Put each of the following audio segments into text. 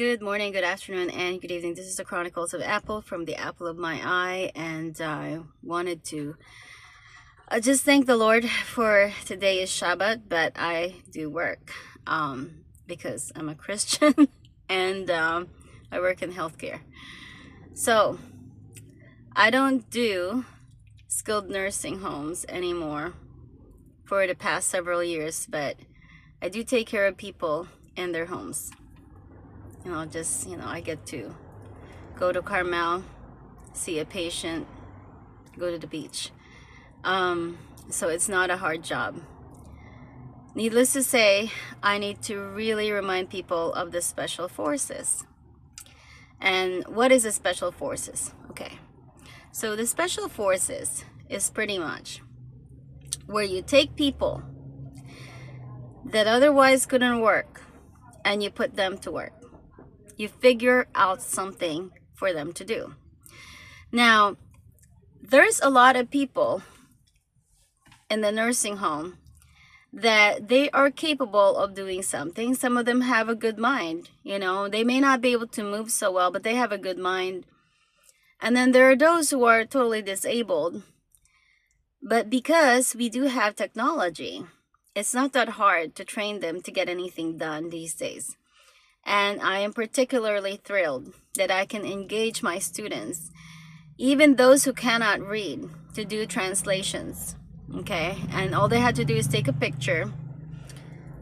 Good morning, good afternoon, and good evening. This is the Chronicles of Apple from the apple of my eye, and I wanted to just thank the Lord for today is Shabbat, but I do work because I'm a Christian and I work in healthcare. So I don't do skilled nursing homes anymore for the past several years, but I do take care of people in their homes. I get to go to Carmel, see a patient, go to the beach. So it's not a hard job. Needless to say, I need to really remind people of the special forces. And what is the special forces? Okay. So the special forces is pretty much where you take people that otherwise couldn't work and you put them to work. You figure out something for them to do. Now, there's a lot of people in the nursing home that they are capable of doing something. Some of them have a good mind. They may not be able to move so well, but they have a good mind. And then there are those who are totally disabled. But because we do have technology, it's not that hard to train them to get anything done these days. And I am particularly thrilled that I can engage my students, even those who cannot read, to do translations. Okay, and all they had to do is take a picture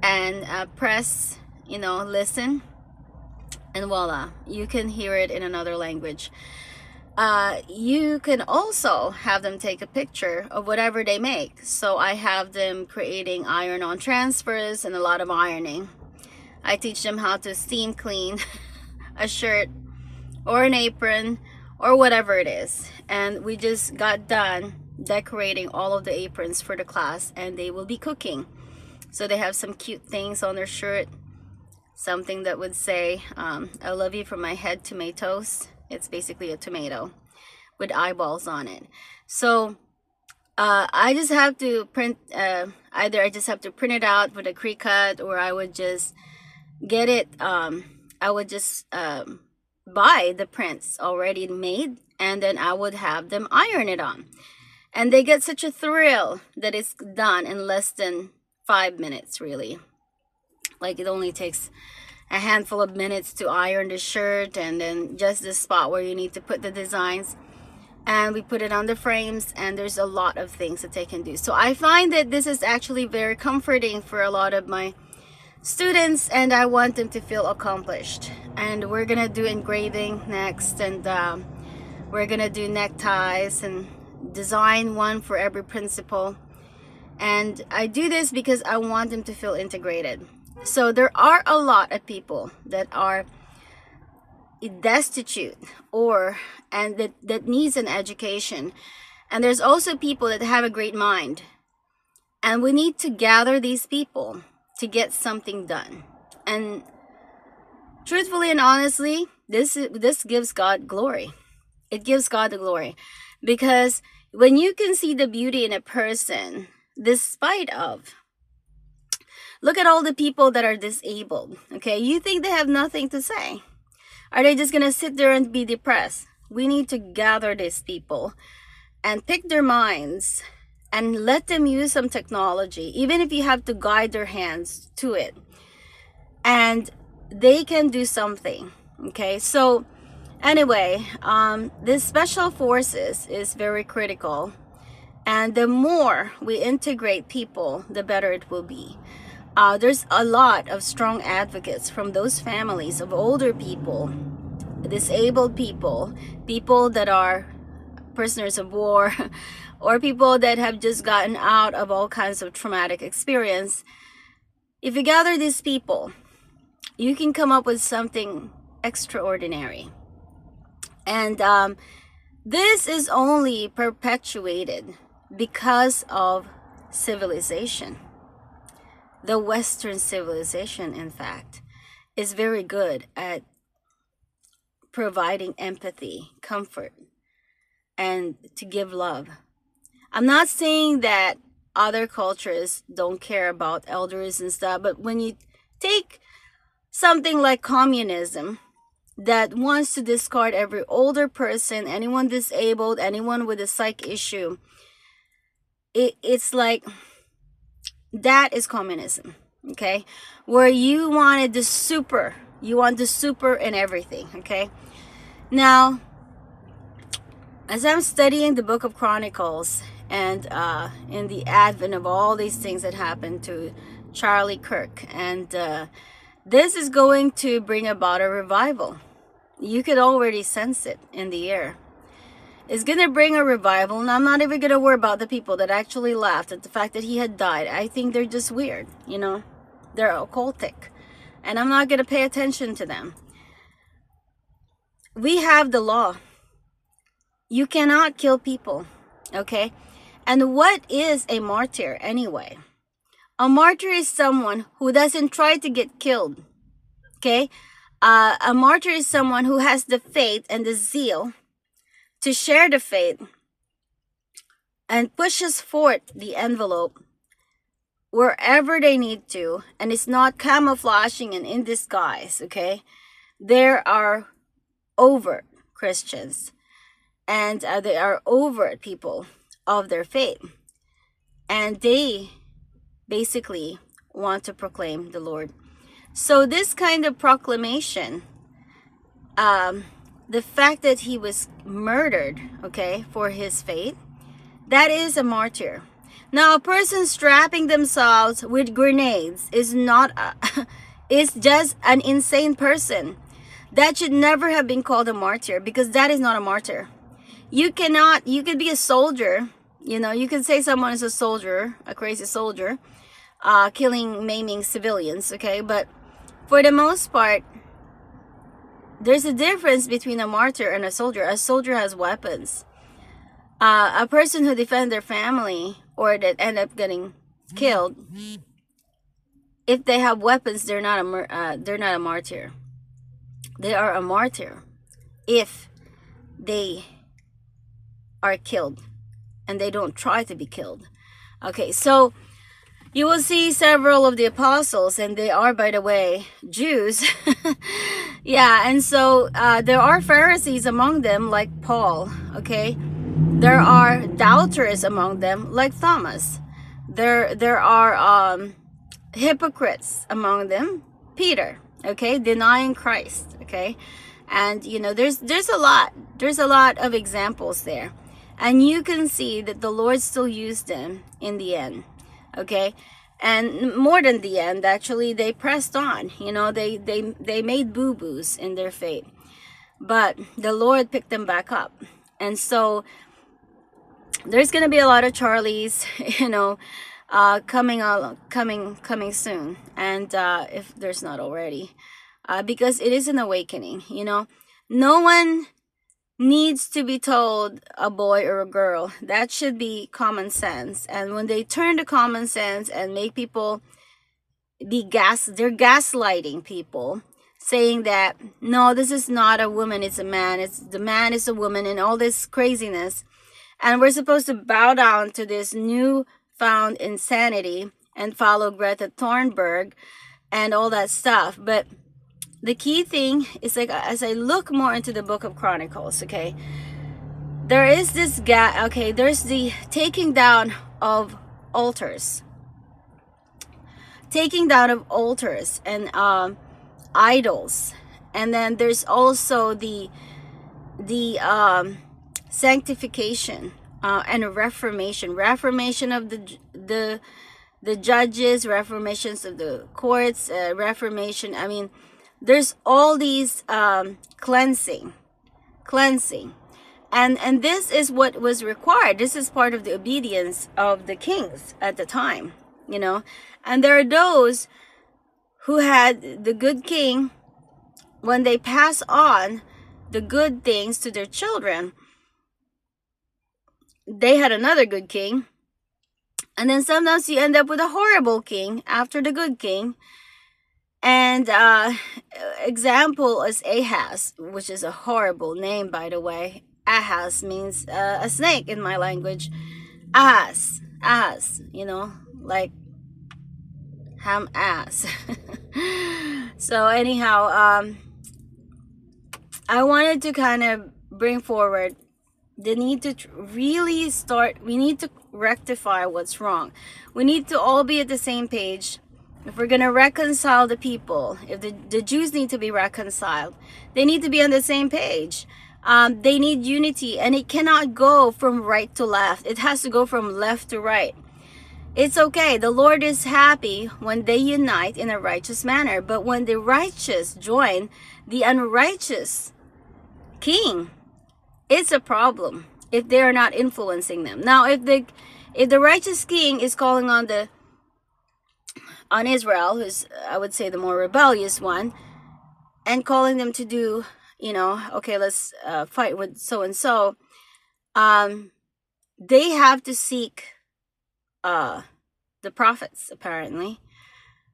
and press, listen, and voila, you can hear it in another language. You can also have them take a picture of whatever they make. So I have them creating iron-on transfers and a lot of ironing. I teach them how to steam clean a shirt or an apron or whatever it is. And we just got done decorating all of the aprons for the class, and they will be cooking. So they have some cute things on their shirt. Something that would say, I love you from my head to my toes. It's basically a tomato with eyeballs on it. So I just have to print, either I just have to print it out with a Cricut, or I would just get it, I would just buy the prints already made, and then I would have them iron it on. And they get such a thrill that it's done in less than 5 minutes, really. Like, it only takes a handful of minutes to iron the shirt, and then just the spot where you need to put the designs. And we put it on the frames, and there's a lot of things that they can do. So I find that this is actually very comforting for a lot of my students, and I want them to feel accomplished. And we're gonna do engraving next, and we're gonna do neckties and design one for every principal. And I do this because I want them to feel integrated. So there are a lot of people that are destitute and that needs an education, and there's also people that have a great mind, and we need to gather these people to get something done. And truthfully and honestly, this gives God glory. It gives God the glory, because when you can see the beauty in a person, despite of, look at all the people that are disabled. Okay, you think they have nothing to say? Are they just gonna sit there and be depressed? We need to gather these people and pick their minds and let them use some technology, even if you have to guide their hands to it, and they can do something. Okay, so anyway, this special forces is very critical, and the more we integrate people, the better it will be. There's a lot of strong advocates from those families of older people, disabled people, people that are prisoners of war, or people that have just gotten out of all kinds of traumatic experience. If you gather these people, you can come up with something extraordinary. And this is only perpetuated because of civilization. The Western civilization, in fact, is very good at providing empathy, comfort, and to give love. I'm not saying that other cultures don't care about elders and stuff, but when you take something like communism, that wants to discard every older person, anyone disabled, anyone with a psych issue. It's like, that is communism, okay? Where you want the super in everything, okay? Now, as I'm studying the Book of Chronicles, and in the advent of all these things that happened to Charlie Kirk, and this is going to bring about a revival. You could already sense it in the air. It's going to bring a revival, and I'm not even going to worry about the people that actually laughed at the fact that he had died. I think they're just weird, you know? They're occultic, and I'm not going to pay attention to them. We have the law. You cannot kill people, okay? And what is a martyr anyway? A martyr is someone who doesn't try to get killed, okay? A martyr is someone who has the faith and the zeal to share the faith and pushes forth the envelope wherever they need to, and it's not camouflaging and in disguise, okay? There are overt Christians, and they are overt people of their faith, and they basically want to proclaim the Lord. So this kind of proclamation, the fact that he was murdered, okay, for his faith, that is a martyr. Now, a person strapping themselves with grenades is not is just an insane person. That should never have been called a martyr, because that is not a martyr. You could be a soldier, you know, you could say someone is a soldier, a crazy soldier, killing, maiming civilians, okay? But for the most part, there's a difference between a martyr and a soldier. A soldier has weapons. A person who defends their family or that end up getting killed, if they have weapons, they're not a martyr. They are a martyr if they are killed and they don't try to be killed. Okay, so you will see several of the apostles, and they are, by the way, Jews. Yeah, and so there are Pharisees among them, like Paul, okay? There are doubters among them, like Thomas. There are hypocrites among them, Peter, okay? Denying Christ, okay? And, you know, there's a lot of examples there. And you can see that the Lord still used them in the end. Okay, and more than the end, actually, they pressed on. You know, they made boo-boos in their faith, but the Lord picked them back up. And so there's gonna be a lot of Charlies, you know, coming soon, and if there's not already, because it is an awakening. You know, no one needs to be told, a boy or a girl. That should be common sense. And when they turn to common sense and make people they're gaslighting people, saying that, no, this is not a woman, it's a man, the man is a woman, and all this craziness. And we're supposed to bow down to this newfound insanity and follow Greta Thunberg and all that stuff. But the key thing is, like, as I look more into the Book of Chronicles, okay, there is this okay, there's the taking down of altars. Taking down of altars and idols. And then there's also the sanctification and reformation of the judges, reformations of the courts, reformation. I mean, there's all these cleansing, and this is what was required. This is part of the obedience of the kings at the time, you know. And there are those who had the good king, when they pass on the good things to their children, they had another good king. And then sometimes you end up with a horrible king after the good king. And example is Ahaz, which is a horrible name, by the way. Ahaz means a snake in my language. Ahaz, you know, like ham ass. So anyhow, I wanted to kind of bring forward the need to really start. We need to rectify what's wrong. We need to all be at the same page. If we're going to reconcile the people, if the Jews need to be reconciled, they need to be on the same page. They need unity, and it cannot go from right to left. It has to go from left to right. It's okay. The Lord is happy when they unite in a righteous manner. But when the righteous join the unrighteous king, it's a problem if they are not influencing them. Now, if the righteous king is calling on Israel, who's, I would say, the more rebellious one, and calling them to do, okay, let's fight with so and so, they have to seek the prophets, apparently.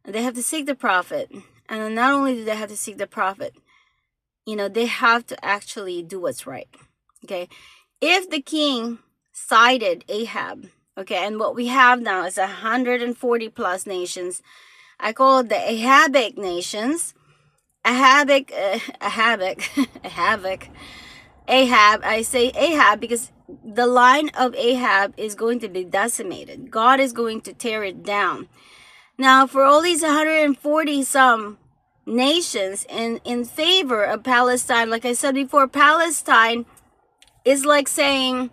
They have to seek the prophet, and not only do they have to seek the prophet, they have to actually do what's right. Okay, if the king sided Ahab, okay, and what we have now is 140 plus nations. I call it the Ahabic nations. Ahab. I say Ahab because the line of Ahab is going to be decimated. God is going to tear it down. Now, for all these 140 some nations in favor of Palestine, like I said before, Palestine is like saying,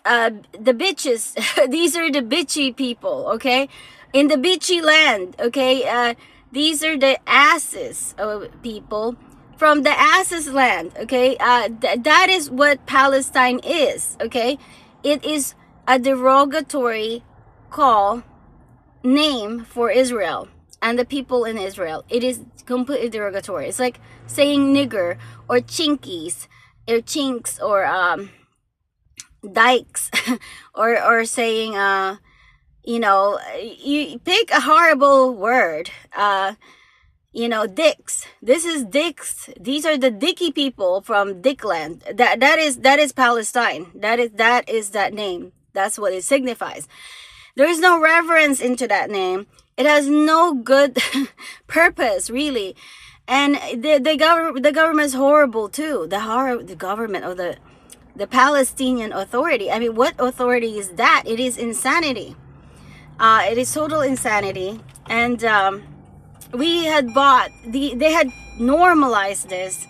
the bitches, these are the bitchy people, okay? In the bitchy land, okay? These are the asses of people from the asses land, okay? That is what Palestine is, okay? It is a derogatory name for Israel and the people in Israel. It is completely derogatory. It's like saying nigger or chinkies or chinks or dykes or saying you pick a horrible word, dicks. This is dicks. These are the dicky people from Dickland. That is Palestine. That is that name. That's what it signifies. There is no reverence into that name. It has no good purpose, really. And the government is horrible too. The government or the Palestinian Authority. I mean, what authority is that? It is insanity. It is total insanity. And they had normalized this.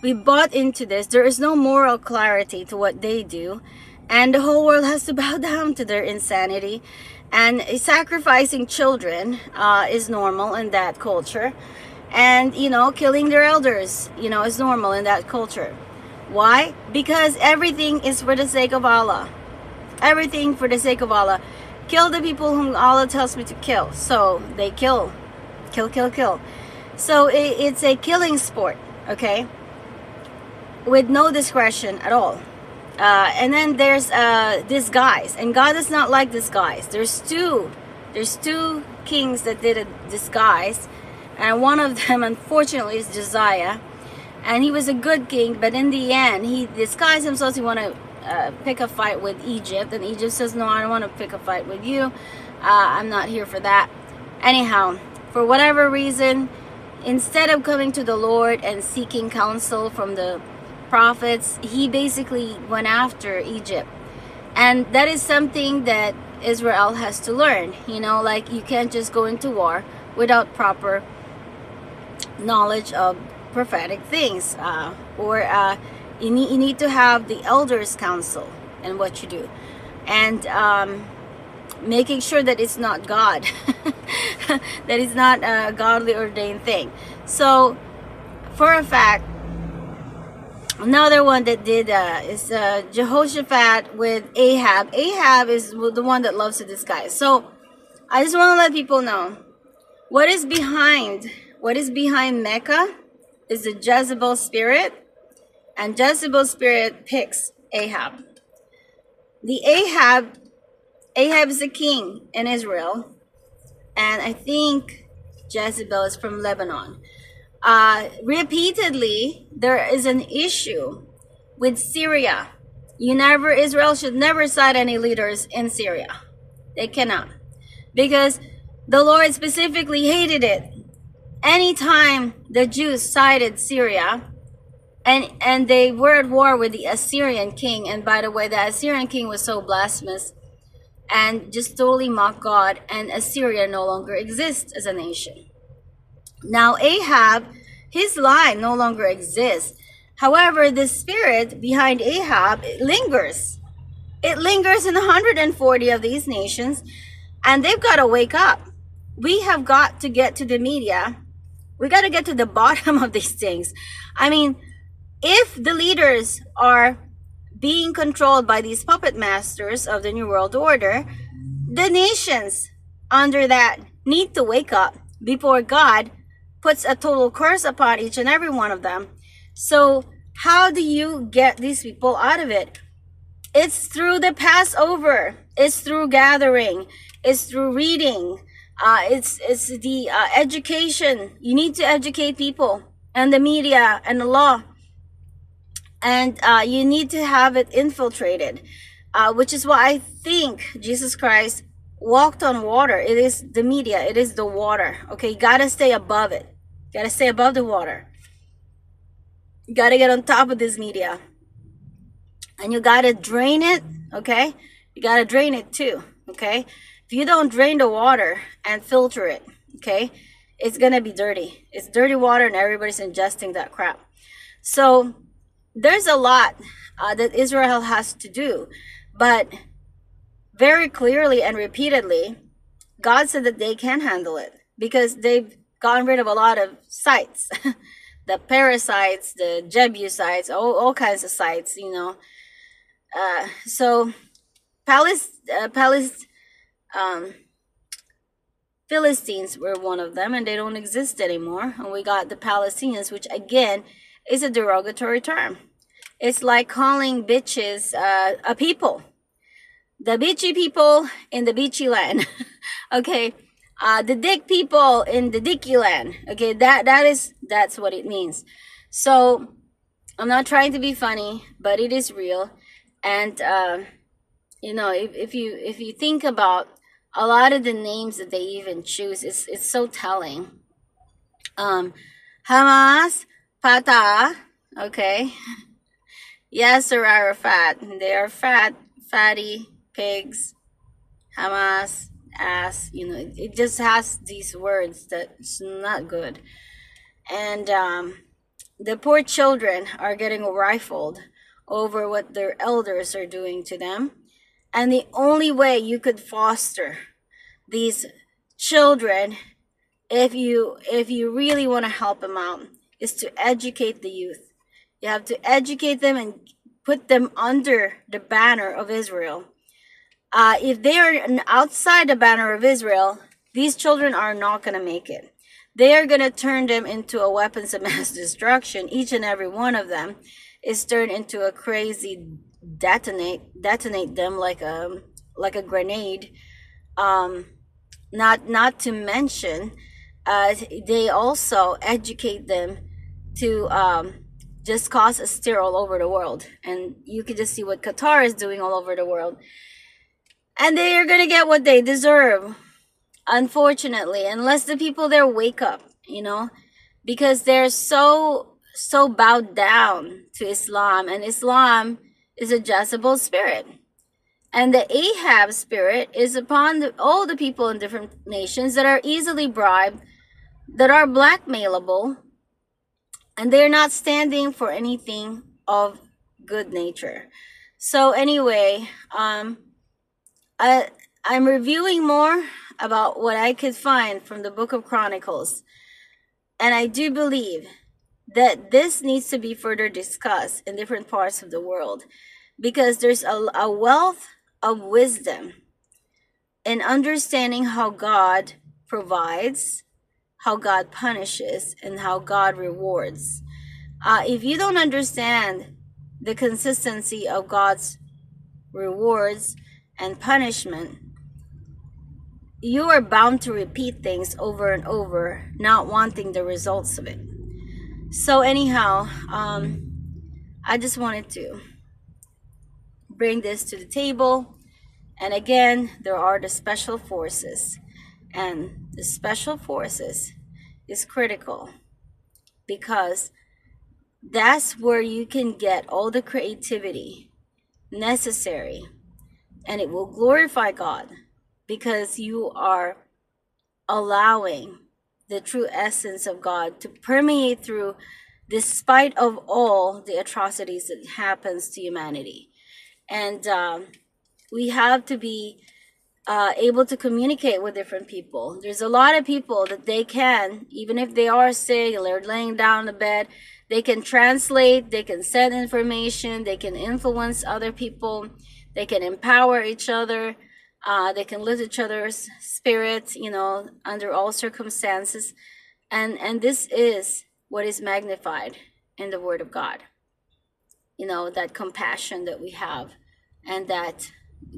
We bought into this. There is no moral clarity to what they do. And the whole world has to bow down to their insanity. And sacrificing children is normal in that culture. And, killing their elders, is normal in that culture. Why? Because everything is for the sake of Allah. Everything for the sake of Allah. Kill the people whom Allah tells me to kill. So they kill. So it's a killing sport, okay? With no discretion at all. And then there's disguise. And God does not like disguise. There's two kings that did a disguise. And one of them, unfortunately, is Josiah. And he was a good king, but in the end, he disguised himself. He wanted to pick a fight with Egypt. And Egypt says, no, I don't want to pick a fight with you. I'm not here for that. Anyhow, for whatever reason, instead of coming to the Lord and seeking counsel from the prophets, he basically went after Egypt. And that is something that Israel has to learn. Like you can't just go into war without proper knowledge of prophetic things, or you need to have the elders counsel in what you do, and making sure that it's not God, that it's not a godly ordained thing. So for a fact, another one that did is Jehoshaphat with Ahab. Ahab is the one that loves to disguise. So I just want to let people know what is behind Mecca is the Jezebel spirit, and Jezebel spirit picks Ahab. The Ahab is a king in Israel, and I think Jezebel is from Lebanon. Repeatedly, there is an issue with Syria. Israel should never cite any leaders in Syria. They cannot, because the Lord specifically hated it. anytime the Jews sided Syria, and they were at war with the Assyrian king, and by the way, the Assyrian king was so blasphemous and just totally mocked God, and Assyria no longer exists as a nation. Now Ahab, his line no longer exists. However, the spirit behind Ahab, it lingers. It lingers in 140 of these nations, and they've got to wake up. We have got to get to the media. We got to get to the bottom of these things. I mean, if the leaders are being controlled by these puppet masters of the New World Order, the nations under that need to wake up before God puts a total curse upon each and every one of them. So how do you get these people out of it? It's through the Passover. It's through gathering. It's through reading. It's the education. You need to educate people and the media and the law. And you need to have it infiltrated, which is why I think Jesus Christ walked on water. It is the media. It is the water. Okay, you got to stay above it. You got to stay above the water. You got to get on top of this media. And you got to drain it, okay? You got to drain it too, okay? If you don't drain the water and filter it, okay, it's going to be dirty. It's dirty water and everybody's ingesting that crap. So there's a lot that Israel has to do. But very clearly and repeatedly, God said that they can handle it because they've gotten rid of a lot of sites. The parasites, the Jebusites, all kinds of sites, you know. So Philistines were one of them, and they don't exist anymore. And we got the Palestinians, which again is a derogatory term. It's like calling bitches a people. The bitchy people in the beachy land. Okay. The dick people in the dicky land. Okay, that's what it means. So I'm not trying to be funny, but it is real. And you know, if you think about a lot of the names that they even choose, it's so telling. Hamas, Fatah, okay. Yasser Arafat, they are fatty pigs. Hamas, ass, you know, it just has these words that's not good. And the poor children are getting rifled over what their elders are doing to them. And the only way you could foster these children, if you really want to help them out, is to educate the youth. You have to educate them and put them under the banner of Israel. If they are outside the banner of Israel, these children are not going to make it. They are going to turn them into a weapons of mass destruction. Each and every one of them is turned into a crazy detonate them like a grenade. Not to mention, they also educate them to just cause a stir all over the world. And you can just see what Qatar is doing all over the world. And they are going to get what they deserve, unfortunately, unless the people there wake up, you know, because they're so bowed down to Islam, and Islam is a Jezebel spirit. And the Ahab spirit is upon all the people in different nations that are easily bribed, that are blackmailable, and they're not standing for anything of good nature. So anyway, I'm reviewing more about what I could find from the Book of Chronicles. And I do believe that this needs to be further discussed in different parts of the world, because there's a wealth of wisdom in understanding how God provides, how God punishes, and how God rewards. If you don't understand the consistency of God's rewards and punishment, you are bound to repeat things over and over, not wanting the results of it. So anyhow, I just wanted to bring this to the table. And again, there are the special forces, and the special forces is critical, because that's where you can get all the creativity necessary, and it will glorify God, because you are allowing the true essence of God to permeate through, despite of all the atrocities that happens to humanity. And we have to be able to communicate with different people. There's a lot of people that they can, even if they are sick, they're laying down in the bed, they can translate, they can send information, they can influence other people, they can empower each other, they can lift each other's spirits, you know, under all circumstances. And this is what is magnified in the Word of God. You know, that compassion that we have, and that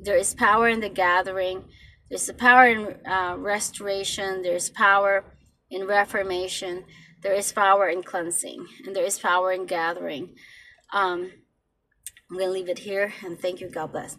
there is power in the gathering, there's the power in restoration, there's power in reformation, there is power in cleansing, and there is power in gathering. I'm going to leave it here, and thank you. God bless.